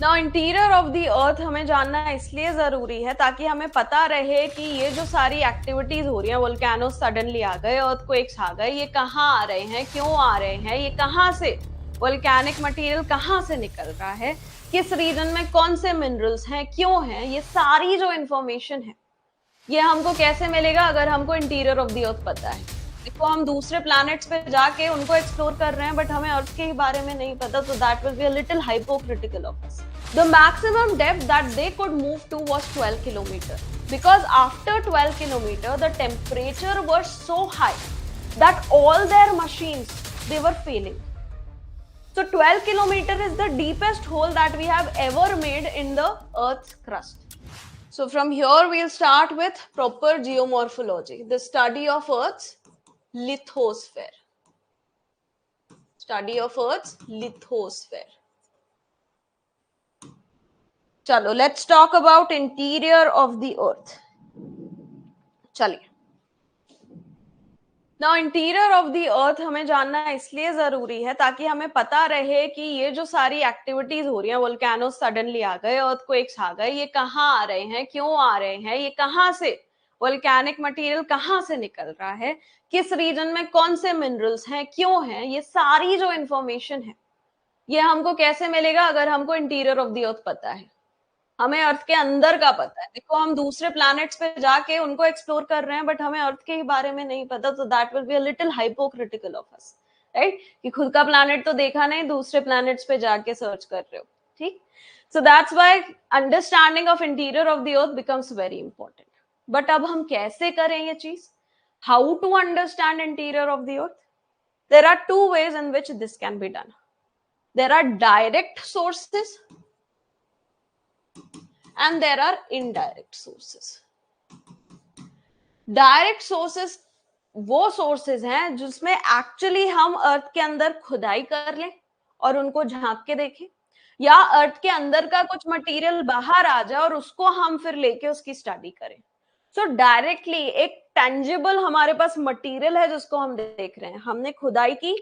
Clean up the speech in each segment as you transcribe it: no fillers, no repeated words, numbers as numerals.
Now interior of the अर्थ हमें जानना इसलिए जरूरी है ताकि हमें पता रहे कि ये जो सारी एक्टिविटीज हो रही हैं, वोल्केनो सडनली आ गए, अर्थक्वेक्स आ गए, ये कहाँ आ रहे हैं, क्यों आ रहे हैं, ये कहाँ से वोल्केनिक मटेरियल कहाँ से निकल रहा है, किस रीजन में कौन से मिनरल्स हैं, क्यों हैं, ये सारी जो इंफॉर्मेशन है ये हमको कैसे मिलेगा अगर हमको इंटीरियर ऑफ द अर्थ पता है। देखो हम दूसरे प्लैनेट्स पे जाके उनको एक्सप्लोर कर रहे हैं बट हमें अर्थ के ही बारे में नहीं पता, तो that will be a little hypocritical of us. The maximum depth that they could move to was 12 kilometer because after 12 kilometer the temperature was so high that all their machines they were failing. So 12 kilometer is the deepest hole that we have ever made in the earth's crust. So from here we'll start with proper geomorphology, the study of Earth's lithosphere. Study of Earth's lithosphere. चलो let's talk about interior of the Earth. चलिए now interior of the अर्थ हमें जानना इसलिए जरूरी है ताकि हमें पता रहे कि ये जो सारी एक्टिविटीज हो रही हैं, वोल्केनो सडनली आ गए, अर्थक्वेक्स आ गए, ये कहाँ आ रहे हैं, क्यों आ रहे हैं, ये कहाँ से वोल्केनिक मटेरियल कहाँ से निकल रहा है, किस रीजन में कौन से मिनरल्स हैं, क्यों हैं, ये सारी जो इंफॉर्मेशन है ये हमको कैसे मिलेगा अगर हमको इंटीरियर ऑफ द अर्थ पता है। हमें अर्थ के अंदर का पता है। देखो हम दूसरे प्लैनेट्स पे जाके उनको एक्सप्लोर कर रहे हैं बट हमें अर्थ के ही बारे में नहीं पता, तो that will be a little hypocritical of us, right? कि खुद का प्लैनेट तो देखा नहीं, दूसरे प्लैनेट्स पे जाके सर्च कर रहे हो, ठीक? So that's why understanding of interior of the earth becomes very important. But अब हम कैसे करें ये चीज? How to understand interior of the earth? There are two ways in which this can be done. There are direct sources and there are indirect sources. Direct sources वो sources हैं जिसमें actually हम अर्थ के अंदर खुदाई कर लें और उनको झांक के देखें, या अर्थ के अंदर का कुछ मटेरियल बाहर आ जाए और उसको हम फिर लेके उसकी स्टडी करें। सो डायरेक्टली एक टेंजिबल हमारे पास मटेरियल है जिसको हम देख रहे हैं, हमने खुदाई की,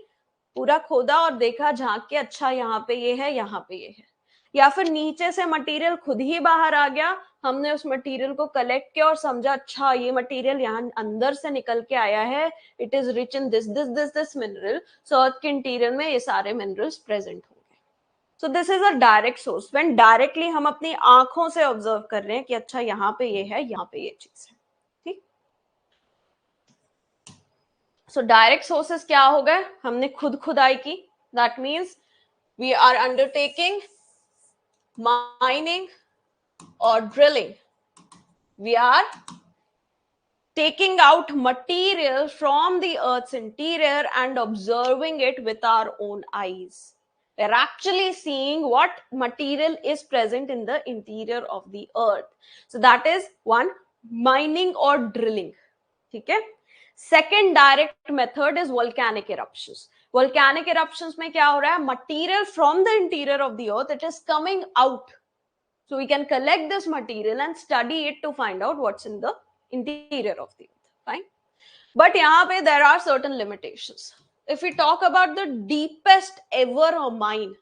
पूरा खोदा और देखा झांक के, अच्छा यहाँ पे ये है, यहाँ पे ये है, या फिर नीचे से मटेरियल खुद ही बाहर आ गया, हमने उस मटेरियल को कलेक्ट किया और समझा अच्छा ये मटेरियल यहाँ अंदर से निकल के आया है, it is rich in this this this this mineral, so earth के इंटीरियर में ये सारे मिनरल्स प्रेजेंट होंगे। So this is a direct source, when directly हम अपनी आंखों से ऑब्जर्व कर रहे हैं कि अच्छा यहाँ पे ये है, यहाँ पे ये चीज है, ठीक? सो डायरेक्ट सोर्सेस क्या हो गए? हमने खुद खुदाई की, that means we are undertaking mining or drilling. We are taking out material from the earth's interior and observing it with our own eyes. We're actually seeing what material is present in the interior of the earth. So that is one, mining or drilling. Okay? Second direct method is volcanic eruptions. Volcanic eruptions में क्या हो रहा है? Material from the interior of the earth, it is coming out. So we can collect this material and study it to find out what's in the interior of the earth. Fine. But यहाँ पे there are certain limitations. If we talk about the deepest ever mine,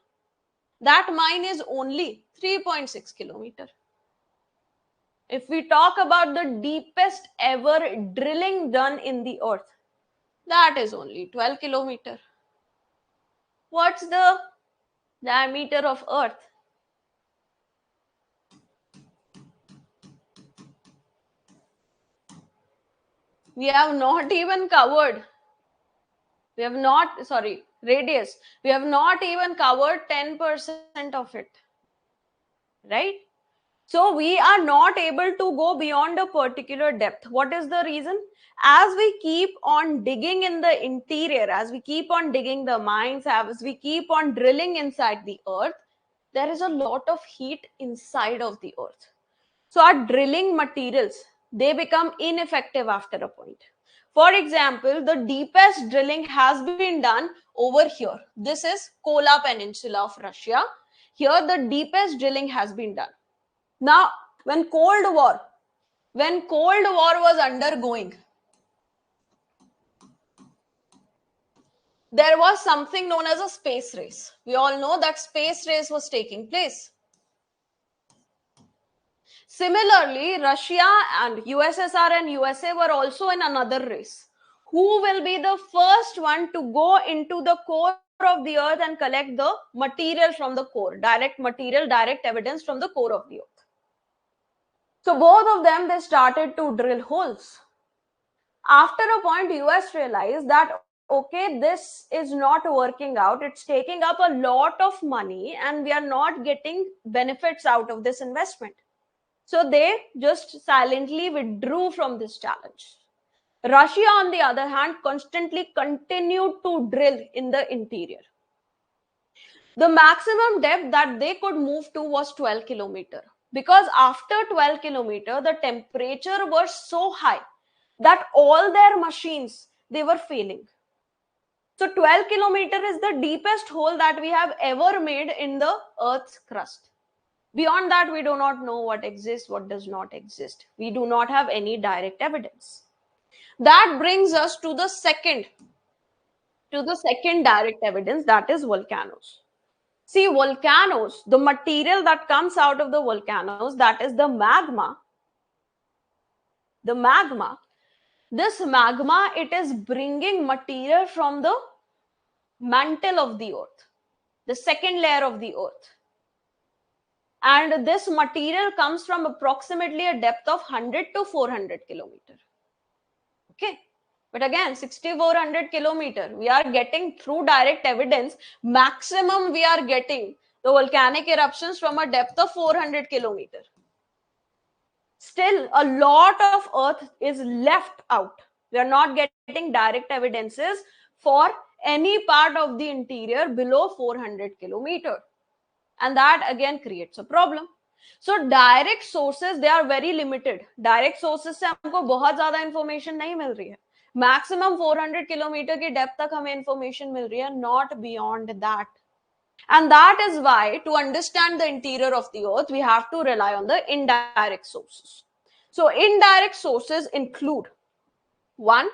that mine is only 3.6 kilometer. If we talk about the deepest ever drilling done in the earth, that is only 12 kilometer. What's the diameter of earth? We have not even covered, we have not, sorry, radius, we have not even covered 10% of it, right? So we are not able to go beyond a particular depth. What is the reason? As we keep on digging in the interior, as we keep on digging the mines, as we keep on drilling inside the earth, there is a lot of heat inside of the earth. So our drilling materials, they become ineffective after a point. For example, the deepest drilling has been done over here. This is Kola Peninsula of Russia. Here the deepest drilling has been done. Now, when Cold War was undergoing, there was something known as a space race. We all know that space race was taking place. Similarly, Russia and USSR and USA were also in another race. Who will be the first one to go into the core of the earth and collect the material from the core, direct material, direct evidence from the core of the earth? So both of them, they started to drill holes. After a point, US realized that, okay, this is not working out. It's taking up a lot of money and we are not getting benefits out of this investment. So they just silently withdrew from this challenge. Russia, on the other hand, constantly continued to drill in the interior. The maximum depth that they could move to was 12 kilometer, because after 12 kilometer, the temperature was so high that all their machines, they were failing. So 12 kilometer is the deepest hole that we have ever made in the earth's crust. Beyond that, we do not know what exists, what does not exist. We do not have any direct evidence. That brings us to the second direct evidence, that is volcanoes. See, volcanoes, the material that comes out of the volcanoes, that is the magma. The magma, this magma, it is bringing material from the mantle of the earth, the second layer of the earth. And this material comes from approximately a depth of 100 to 400 kilometer. Okay. But again, 6,400 kilometer, we are getting through direct evidence, maximum we are getting the volcanic eruptions from a depth of 400 kilometer. Still, a lot of earth is left out. We are not getting direct evidences for any part of the interior below 400 kilometer. And that again creates a problem. So direct sources, they are very limited. Direct sources से हमको बहुत ज़्यादा information नहीं मिल रही है. Maximum 400 kilometer की depth तक हमें information मिल रही है, not beyond that. And that is why, to understand the interior of the earth, we have to rely on the indirect sources. So indirect sources include, one,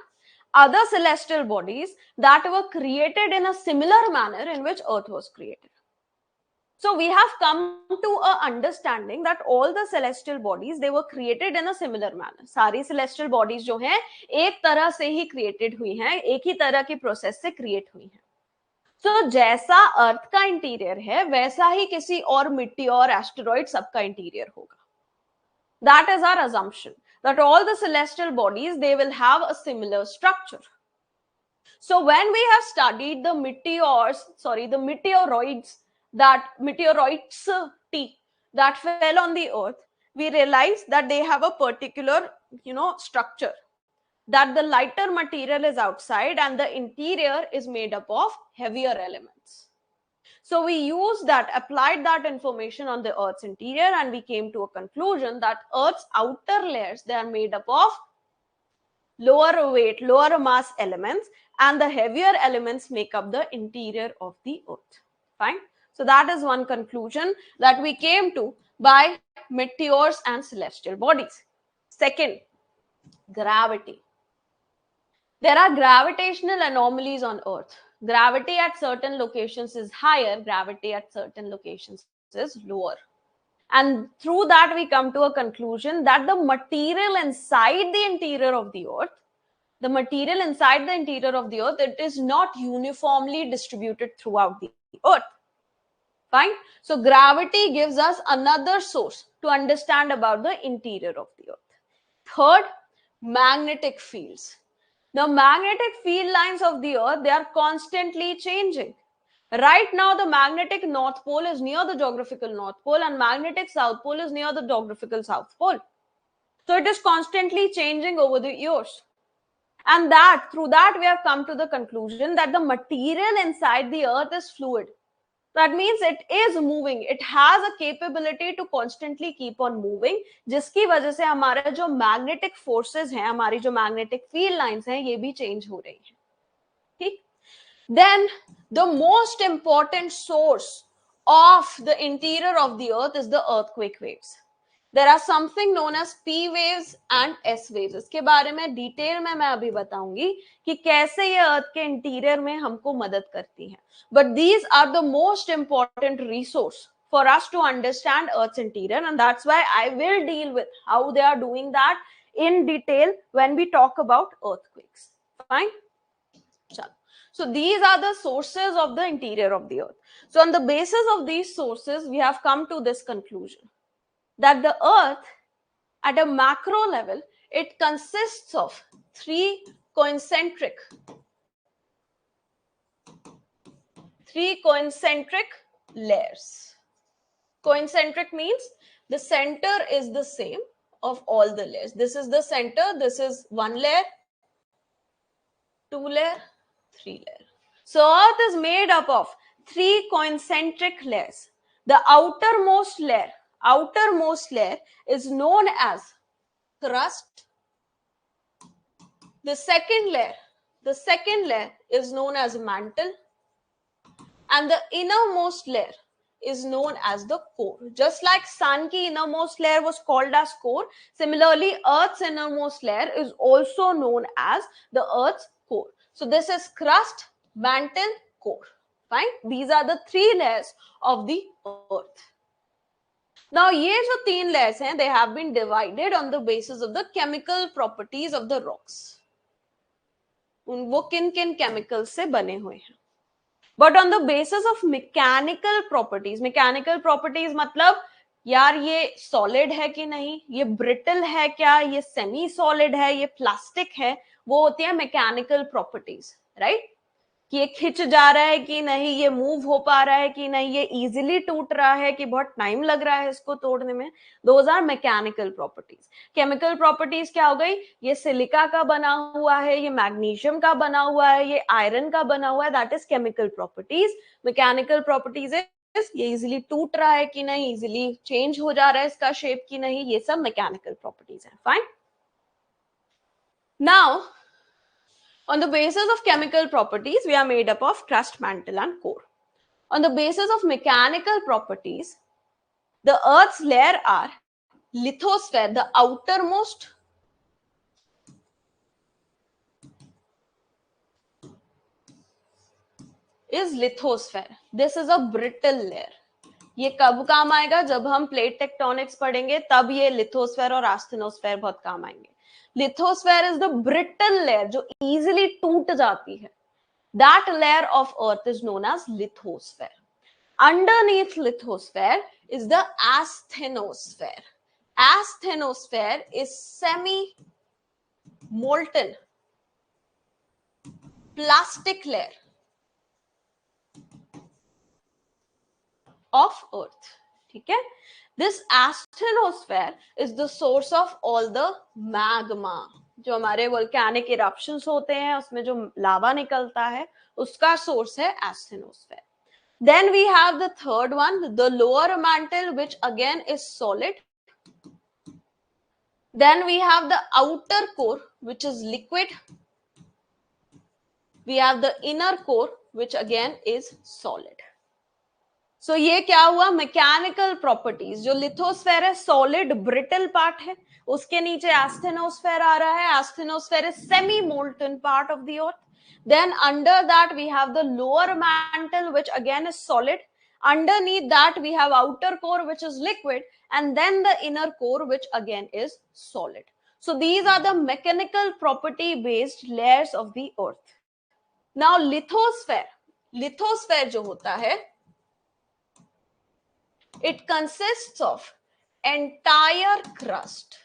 other celestial bodies that were created in a similar manner in which earth was created. So we have come to a understanding that all the celestial bodies, they were created in a similar manner. सारी celestial bodies जो हैं एक तरह से ही created हुई हैं, एक ही तरह की process से create हुई हैं. So जैसा अर्थ का इंटीरियर है वैसा ही किसी और meteor, asteroid सबका इंटीरियर होगा. That is our assumption, that all the celestial bodies, they will have a similar structure. So when we have studied the meteoroids that fell on the earth, we realized that they have a particular, structure, that the lighter material is outside and the interior is made up of heavier elements. So we used that, applied that information on the earth's interior, and we came to a conclusion that earth's outer layers, they are made up of lower weight, lower mass elements, and the heavier elements make up the interior of the earth. Fine. So that is one conclusion that we came to by meteors and celestial bodies. Second, gravity. There are gravitational anomalies on earth. Gravity at certain locations is higher, gravity at certain locations is lower. And through that, we come to a conclusion that the material inside the interior of the earth, it is not uniformly distributed throughout the earth. Fine. So gravity gives us another source to understand about the interior of the earth. Third, magnetic fields. The magnetic field lines of the earth, they are constantly changing. Right now, the magnetic North Pole is near the geographical North Pole and magnetic South Pole is near the geographical South Pole. So it is constantly changing over the years. And through that, we have come to the conclusion that the material inside the earth is fluid. That means it is moving. It has a capability to constantly keep on moving, जिसकी वजह से हमारे जो magnetic forces हैं, हमारी जो magnetic field lines हैं, ये भी change हो रही हैं. ठीक? Then the most important source of the interior of the earth is the earthquake waves. There are something known as P waves and S waves. इसके बारे में डिटेल में मैं अभी बताऊंगी कि कैसे ये अर्थ के इंटीरियर में हमको मदद करती है. But these are the most important resource for us to understand Earth's interior, and that's why I will deal with how they are doing that in detail when we talk about earthquakes. Fine. So these are the sources of the interior of the Earth. So on the basis of these sources, we have come to this conclusion that the Earth, at a macro level, it consists of three concentric layers. Concentric means the center is the same of all the layers. This is the center, this is one layer, two layer, three layer. So Earth is made up of three concentric layers. The outermost layer is known as crust. The second layer is known as mantle, and the innermost layer is known as the core. Just like sun ki innermost layer was called as core, similarly Earth's innermost layer is also known as the Earth's core. So this is crust, mantle, core. Fine. These are the three layers of the Earth. Now ये जो तीन layers हैं, they have been divided on the basis of the chemical properties of the rocks. वो किन किन chemicals से बने हुए हैं. But on the basis of mechanical properties मतलब यार ये solid है कि नहीं, ये brittle है क्या, ये semi solid है, ये plastic है, वो होती है mechanical properties, right? कि ये खिंच जा रहा है कि नहीं, ये मूव हो पा रहा है कि नहीं, ये इजीली टूट रहा है कि बहुत टाइम लग रहा है इसको तोड़ने में. Those are mechanical properties. Chemical properties क्या हो गई, ये सिलिका का बना हुआ है, ये मैग्नीशियम का बना हुआ है, ये आयरन का बना हुआ है, that is chemical properties. Mechanical properties ये इजीली टूट रहा है कि नहीं, इजीली चेंज हो जा रहा है इसका शेप कि नहीं, ये सब मैकेनिकल प्रॉपर्टीज है. Fine. Now on the basis of chemical properties, we are made up of crust, mantle, and core. On the basis of mechanical properties, the Earth's layer are lithosphere, the outermost, is lithosphere. This is a brittle layer. ये कब काम आएगा, जब हम plate tectonics पढ़ेंगे तब ये lithosphere और आस्थेनोस्फेयर बहुत काम आएंगे. Lithosphere is the brittle layer जो इजीली टूट जाती है. That layer of Earth is known as lithosphere. Underneath lithosphere is the asthenosphere. Asthenosphere is semi-molten plastic layer of Earth. ठीक है. This asthenosphere is the source of all the magma. जो हमारे volcanic eruptions होते हैं उसमें जो लावा निकलता है उसका सोर्स है asthenosphere. Then we have the third one, the lower mantle, which again is solid. Then we have the outer core, which is liquid. We have the inner core, which again is solid. So ये क्या हुआ, mechanical properties. जो lithosphere है solid brittle part है, उसके नीचे asthenosphere आ रहा है. Asthenosphere is semi molten part of the earth. Then under that we have the lower mantle, which again is solid. Underneath that we have outer core, which is liquid, and then the inner core, which again is solid. So these are the mechanical property based layers of the earth. Now lithosphere जो होता है, it consists of entire crust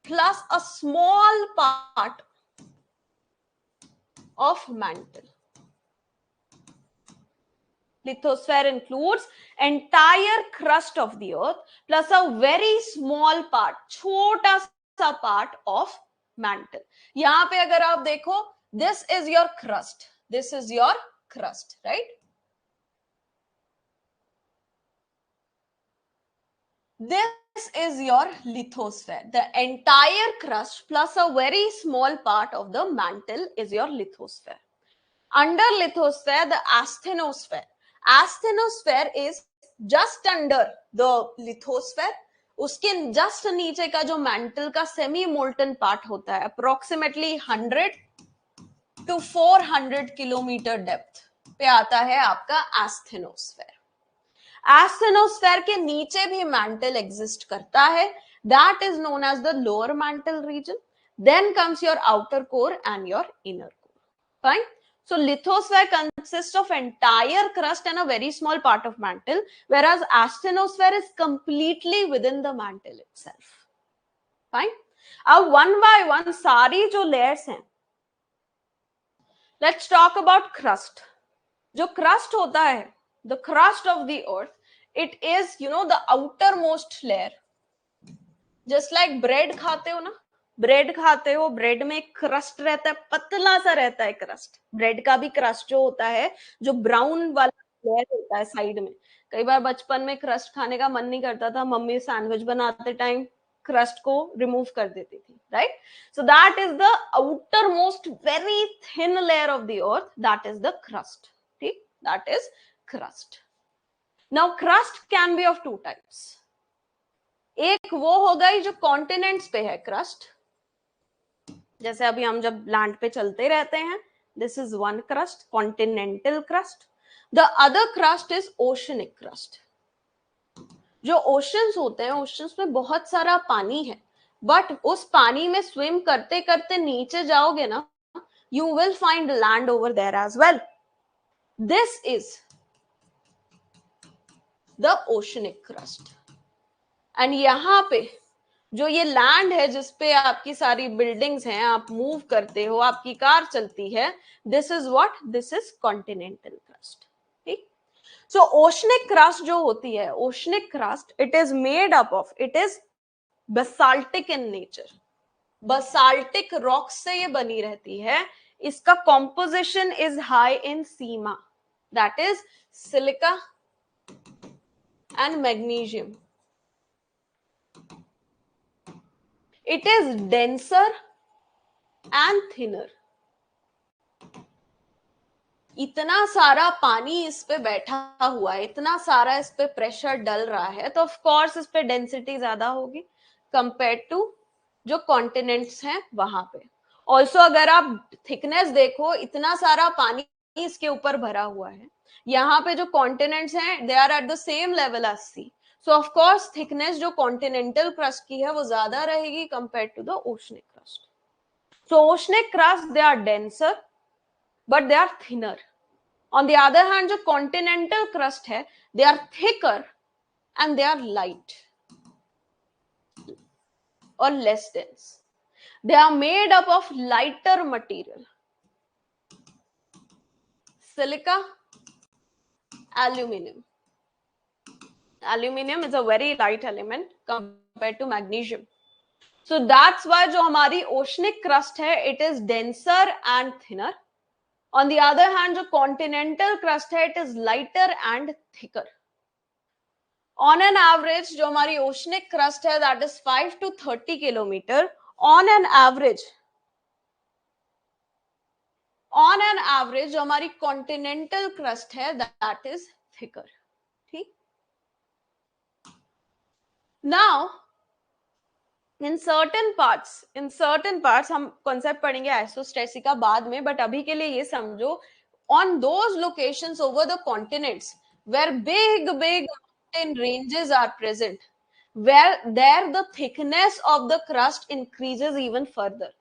plus a small part of mantle. Lithosphere includes entire crust of the earth plus a very small part, छोटा सा part of mantle. यहां पे अगर आप देखो, this is your crust, right? This is your lithosphere. The entire crust plus a very small part of the mantle is your lithosphere. Under lithosphere, the asthenosphere. Asthenosphere is just under the lithosphere. उसके just नीचे का जो mantle का semi molten part होता है, approximately 100 to 400 kilometre depth पे आता है आपका asthenosphere. एस्टेनोस्फेयर के नीचे भी मैंटल एग्जिस्ट करता है, that is known as the lower mantle region. Then comes your outer core and your inner core. Fine. So lithosphere consists of entire crust and a very small part of mantle, whereas asthenosphere is completely within the mantle itself. Fine. अब one by one सारी जो layers हैं, let's talk about crust. जो crust होता है, the crust of the earth, it is, you know, the outermost layer. Just like bread खाते हो ना, ब्रेड खाते हो, ब्रेड में क्रस्ट रहता है, पतला सा रहता है क्रस्ट. ब्रेड का भी क्रस्ट जो होता है, जो ब्राउन वाला लेयर होता है साइड में. कई बार बचपन में क्रस्ट खाने का मन नहीं करता था, मम्मी सैंडविच बनाते टाइम क्रस्ट को रिमूव कर देती थी, right? So that is the outermost very thin layer of the earth, that is the crust. ठीक, that is crust. Now crust can be of two types. एक वो होगा ही जो कॉन्टिनेंट्स पे है क्रस्ट, जैसे अभी हम जब लैंड पे चलते रहते हैं, this is one crust, continental crust. The other crust is oceanic crust. जो ओशंस होते हैं, ओशंस में बहुत सारा पानी है, बट उस पानी में स्विम करते करते नीचे जाओगे ना, you will find land over there as well. This is the oceanic crust. And यहां पे जो ये लैंड है जिसपे आपकी सारी बिल्डिंग्स हैं, आप मूव करते हो, आपकी कार चलती है, this is what, this is continental crust. ठीक. सो ओशनिक क्रस्ट जो होती है, oceanic crust, it is made up of, it is basaltic in nature. Basaltic rocks से ये बनी रहती है. इसका composition is high in Seema, that is silica and magnesium. It is denser and thinner. इतना सारा पानी इस पे बैठा हुआ है, इतना सारा इस पे प्रेशर डल रहा है, तो ऑफ कोर्स इस पे डेंसिटी ज्यादा होगी कंपेयर टू जो कॉन्टिनेंट्स हैं वहां पे. ऑल्सो अगर आप थिकनेस देखो, इतना सारा पानी इसके ऊपर भरा हुआ है. यहाँ पे जो कॉन्टिनेंट्स हैं, they are at the same level as sea. So of course thickness जो continental crust की है वो ज्यादा रहेगी compared to the oceanic crust. So oceanic crust they are denser but they are thinner. On the other hand जो continental crust है, they are thicker and they are light or less dense. They are made up of lighter material, silica, aluminum. Aluminium is a very light element compared to magnesium. So that's why जो हमारी oceanic crust है, it is denser and thinner. On the other hand जो continental crust है, it is lighter and thicker. On an average जो हमारी oceanic crust है, that is 5 to 30 kilometer. On an average जो हमारी continental crust है, that is thicker. ठीक. Now in certain parts हम कॉन्सेप्ट पढ़ेंगे आइसोस्टेसिका बाद में, बट अभी के लिए ये समझो, on those locations over the continents where big mountain ranges are present, where there the thickness of the crust increases even further.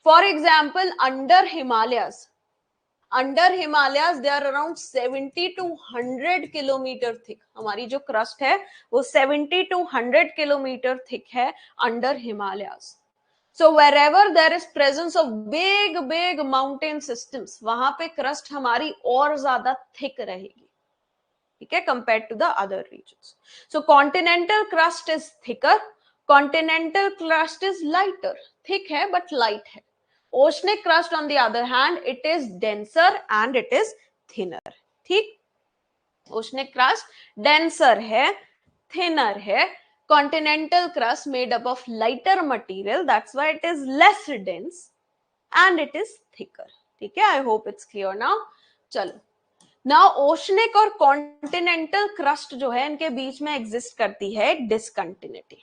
For example, under Himalayas they are around 70 to 100 kilometer thick. हमारी जो crust है वो 70 to 100 kilometer thick है under Himalayas. So wherever there is presence of big mountain systems, वहां पे crust हमारी और ज्यादा thick रहेगी, ठीक है, compared to the other regions. So continental crust is thicker, continental crust is lighter. thick है but light है. Oceanic crust on the other hand, it is denser and it is thinner. ठीक. Oceanic crust denser है, thinner है. Continental crust made up of lighter material, that's why it is less dense and it is thicker. ठीक है, I hope it's clear now. चलो. Now oceanic और continental crust जो है, इनके बीच में exist करती है discontinuity.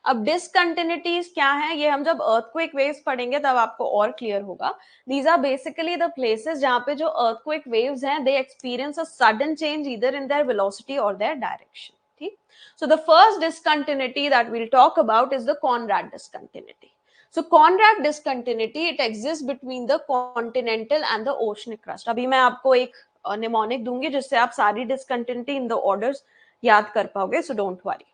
अब डिसकंटिन्यूटीज क्या है, ये हम जब अर्थक्वेक वेव्स पढ़ेंगे तब आपको और क्लियर होगा. These are basically the places जहां पे जो अर्थक्वेक वेव्स हैं they experience a sudden change either in their velocity और देयर डायरेक्शन. ठीक. So the first discontinuity that we'll talk about is the Conrad discontinuity. So Conrad discontinuity, it exists between the continental and the oceanic crust. अभी मैं आपको एक mnemonic दूंगी जिससे आप सारी डिसकंटिन्यूटी इन द ऑर्डर्स याद कर पाओगे, सो डोंट वरी.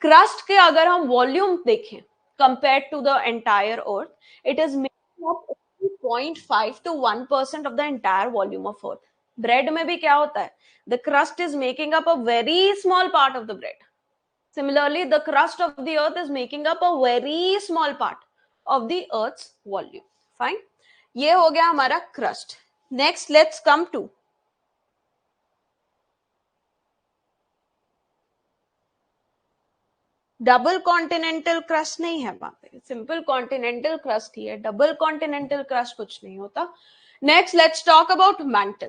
क्रस्ट के अगर हम वॉल्यूम देखें compare to the entire earth, it is making up 0.5 to 1% of the entire volume of earth. Bread में भी क्या होता है, the crust is making up a very small part of the bread. Similarly, the crust of the earth is making up a very small part of the earth's volume. Fine. ये हो गया हमारा crust. Next, let's come to double continental crust. नहीं है वहां पे, simple continental crust ही है, double continental crust कुछ नहीं होता. Next let's talk about mantle.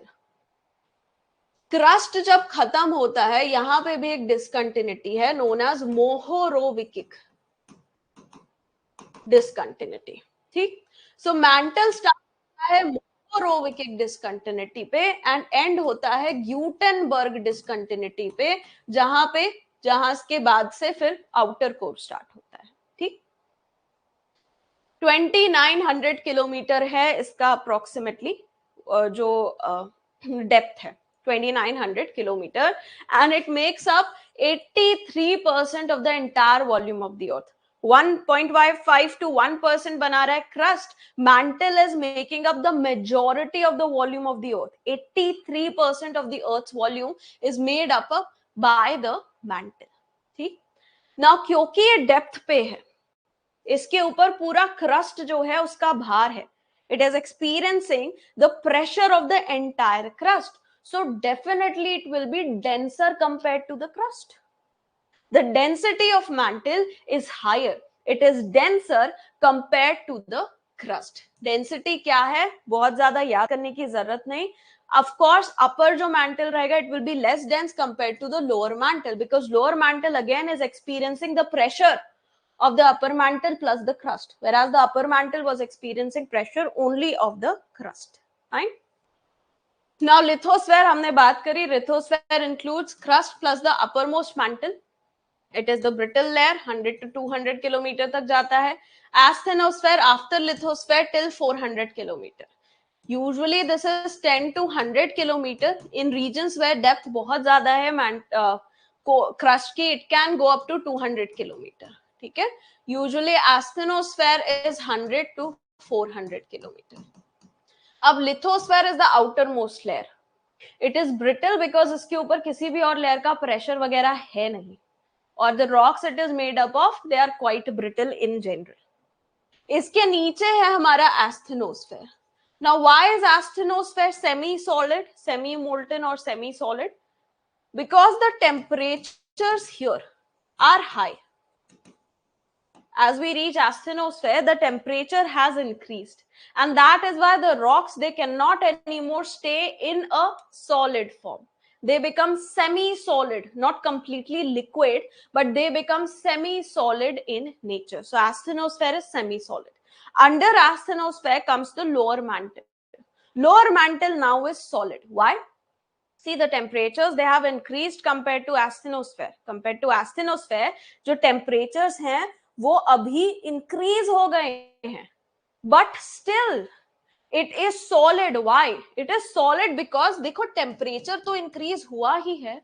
Crust जब खत्म होता है यहां पे भी एक डिसकंटिन्यूटी है नोन एज मोहोरोविकिक डिसकंटिन्यूटी. ठीक. सो मैंटल स्टार्ट होता है मोहोरोविकिक डिसकंटिन्यूटी पे एंड एंड होता है ग्यूटेनबर्ग डिसकंटिन्यूटी पे, जहां के बाद से फिर आउटर कोर स्टार्ट होता है. ठीक. 2900 किलोमीटर है इसका अप्रोक्सीमेटली जो डेप्थ है, 2900 kilometre, and it makes up 83% of the entire volume of the earth. 1.55 to 1% बना रहा है crust. Mantle is making up the majority of the volume of the earth. 83% of the earth's volume is made up by the mantle. ठीक. Now क्योंकि ये depth पे है, इसके ऊपर पूरा क्रस्ट जो है उसका भार है. It is experiencing the pressure of the entire crust, so definitely it will be denser compare to the crust. The density of mantle is higher, it is denser compare to the crust. Density क्या है बहुत ज्यादा याद करने की जरूरत नहीं. Of course, upper जो mantle रहेगा, it will be less dense compared to the lower mantle, because lower mantle again is experiencing the pressure of the upper mantle plus the crust, whereas the upper mantle was experiencing pressure only of the crust. Fine. Now lithosphere हमने बात करी. Lithosphere includes crust plus the uppermost mantle. It is the brittle layer, 100 to 200 kilometre तक जाता है. Asthenosphere after lithosphere till 400 kilometre. Usually this is 10 to 100 kilometer. In regions where depth बहुत ज्यादा है crust की, it can go up to 200 kilometer. ठीक है. Usually asthenosphere is 100 to 400 kilometer. अब lithosphere is the outermost layer. It is brittle because इसके ऊपर किसी भी और लेयर का प्रेशर वगैरह है नहीं, और the rocks it is made up of, they are quite brittle in general. इसके नीचे है हमारा asthenosphere. Now, why is asthenosphere semi-solid, semi-molten or semi-solid? Because the temperatures here are high. As we reach asthenosphere, the temperature has increased. And that is why the rocks, they cannot anymore stay in a solid form. They become semi-solid, not completely liquid, but they become semi-solid in nature. So asthenosphere is semi-solid. Under asthenosphere comes the lower mantle. Lower mantle now is solid. Why? See, the temperatures, they have increased compared to asthenosphere. Compared to asthenosphere, जो temperatures हैं वो अभी increase हो गए हैं. But still, it is solid. Why? It is solid because देखो temperature तो increase हुआ ही है,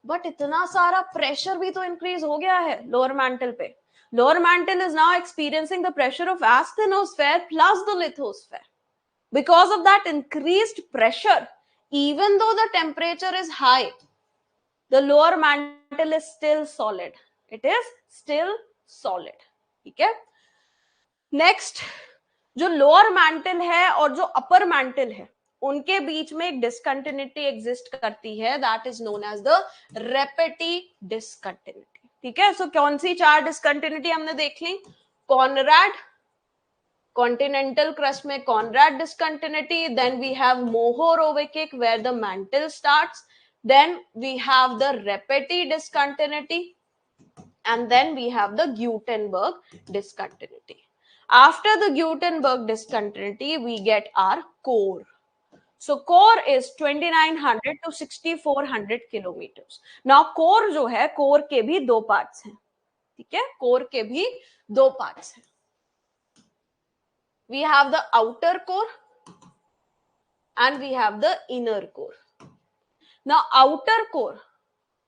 but इतना सारा pressure भी तो increase हो गया है lower mantle पे. Lower mantle is now experiencing the pressure of asthenosphere plus the lithosphere. Because of that increased pressure, even though the temperature is high, the lower mantle is still solid. It is still solid. ठीक है. Next, जो lower mental है और जो upper mantle है उनके बीच में एक डिसकंटिन्यूटी एग्जिस्ट करती है, that is known as the Repetti discontinuity. ठीक है. सो कौन सी चार डिसकंटिन्यूटी हमने देख ली? कॉनराड, कॉन्टिनेंटल क्रस्ट में Conrad discontinuity, then we have Mohorovicic where the mantle starts, then we have the Repetti discontinuity, and then we have the Gutenberg discontinuity. After the Gutenberg discontinuity, we get our core. So core is 2900 to 6400 kilometers. Now core जो है, core के भी दो parts हैं, ठीक है? core के भी दो parts हैं. We have the outer core and we have the inner core. Now outer core,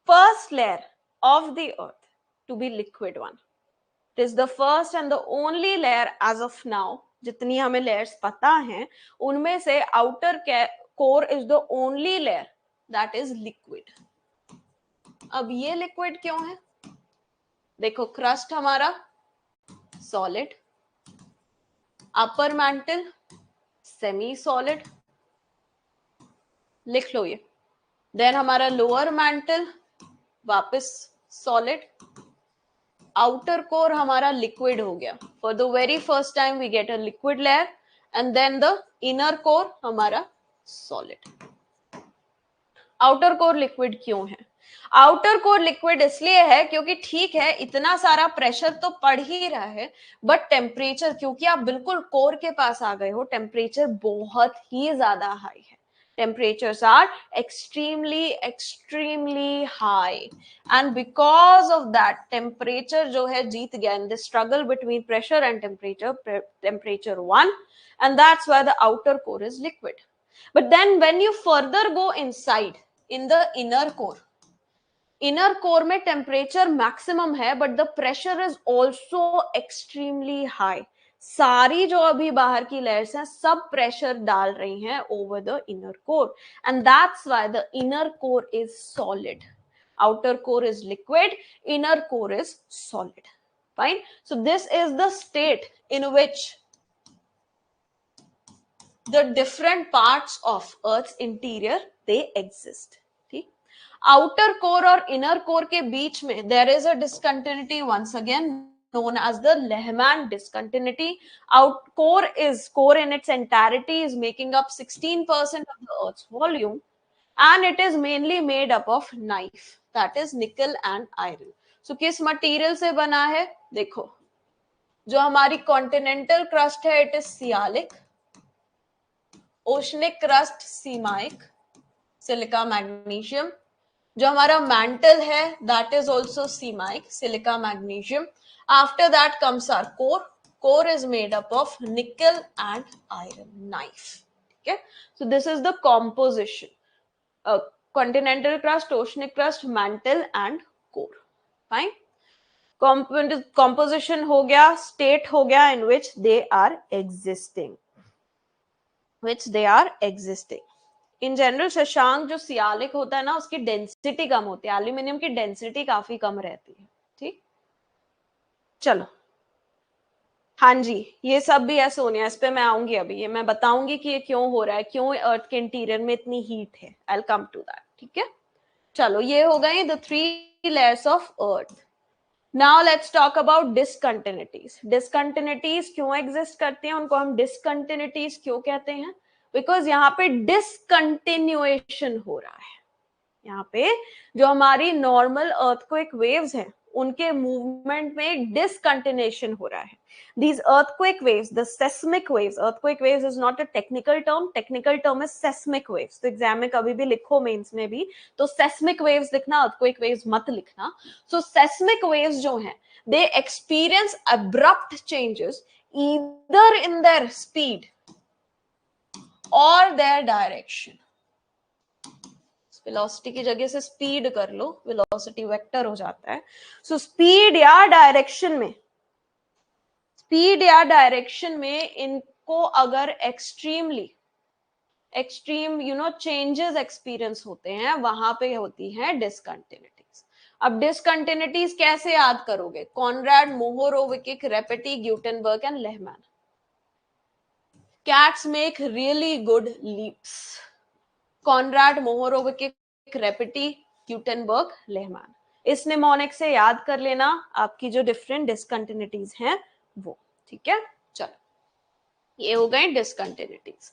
first layer of the earth to be liquid one. It is the first and the only layer as of now. जितनी हमें layers पता हैं, उनमें से outer core is the only layer that is liquid. अब ये liquid क्यों है? देखो crust हमारा solid, upper mantle semi solid, लिख लो ये. Then हमारा lower mantle वापस solid, outer core हमारा liquid हो गया. For the very first time we get a liquid layer and then the inner core हमारा solid. outer core liquid क्यों है? outer core liquid इसलिए है क्योंकि ठीक है इतना सारा प्रेशर तो पड़ ही रहा है, बट टेम्परेचर, क्योंकि आप बिल्कुल कोर के पास आ गए हो, टेम्परेचर बहुत ही ज्यादा हाई है. Temperatures are extremely high, and because of that temperature जो है जीत गया in the struggle between pressure and temperature won, and that's why the outer core is liquid. But then when you further go inside in the inner core में temperature maximum है, but the pressure is also extremely high. सारी जो अभी बाहर की layers हैं सब pressure डाल रही हैं over the inner core, and that's why the inner core is solid. outer core is liquid, inner core is solid. Fine. So this is the state in which the different parts of Earth's interior they exist. ठीक. outer core और inner core के बीच में there is a discontinuity once again known as the Lehman discontinuity. Core in its entirety is making up 16% of the Earth's volume, and it is mainly made up of knife, that is nickel and iron. So किस material से बना है? देखो, जो हमारी continental crust है it is sialic, oceanic crust simaic, silica magnesium. जो हमारा mantle है that is also simaic, silica magnesium. After that comes our core. Core is made up of nickel and iron, knife. Okay, so this is the composition. Continental crust, oceanic crust, mantle and core. Fine. Composition हो गया, state हो गया in which they are existing. In general Shashank जो sialic होता है ना उसकी density कम होती है, एल्यूमिनियम की डेंसिटी काफी कम रहती है. ठीक, चलो. हाँ जी, ये सब भी है सोनिया, इस पे मैं आऊंगी अभी, ये मैं बताऊंगी कि ये क्यों हो रहा है, क्यों अर्थ के इंटीरियर में इतनी हीट है. I will come to that. ठीक है, चलो ये हो गई the 3 layers of earth. Now let's talk about discontinuities. Discontinuities क्यों एग्जिस्ट करती हैं, उनको हम डिसकंटिन्यूटीज क्यों कहते हैं? बिकॉज यहाँ पे डिसकंटिन्यूएशन हो रहा है. यहाँ पे जो हमारी नॉर्मल अर्थक्वेक वेव्स हैं उनके मूवमेंट में एक डिसकंटिन्यूएशन हो रहा है. These earthquake waves, the seismic waves, earthquake waves is not a technical term is seismic waves. तो एग्जाम में कभी भी लिखो, मेंस में भी, तो seismic waves लिखना, earthquake waves मत लिखना. So seismic waves जो हैं, they experience abrupt changes either in their speed or their direction. Velocity की जगह से स्पीड कर लो, वेलोसिटी वेक्टर हो जाता है. सो स्पीड या डायरेक्शन में इनको अगर एक्सट्रीम चेंजेस एक्सपीरियंस होते हैं, वहां पे होती हैं डिसकंटिन्यूटीज. अब डिसकंटिन्यूटीज कैसे याद करोगे? Conrad, Mohorovicic, Repetti, Gutenberg and Lehmann. Cats make really good leaps. Conrad, Mohorovicic, Repetti, Gutenberg, Lehmann. इस निमोनिक से याद कर लेना आपकी जो डिफरेंट डिसकंटिन्यूटीज हैं वो. ठीक है, चलो ये हो गए डिसकंटिन्यूटीज.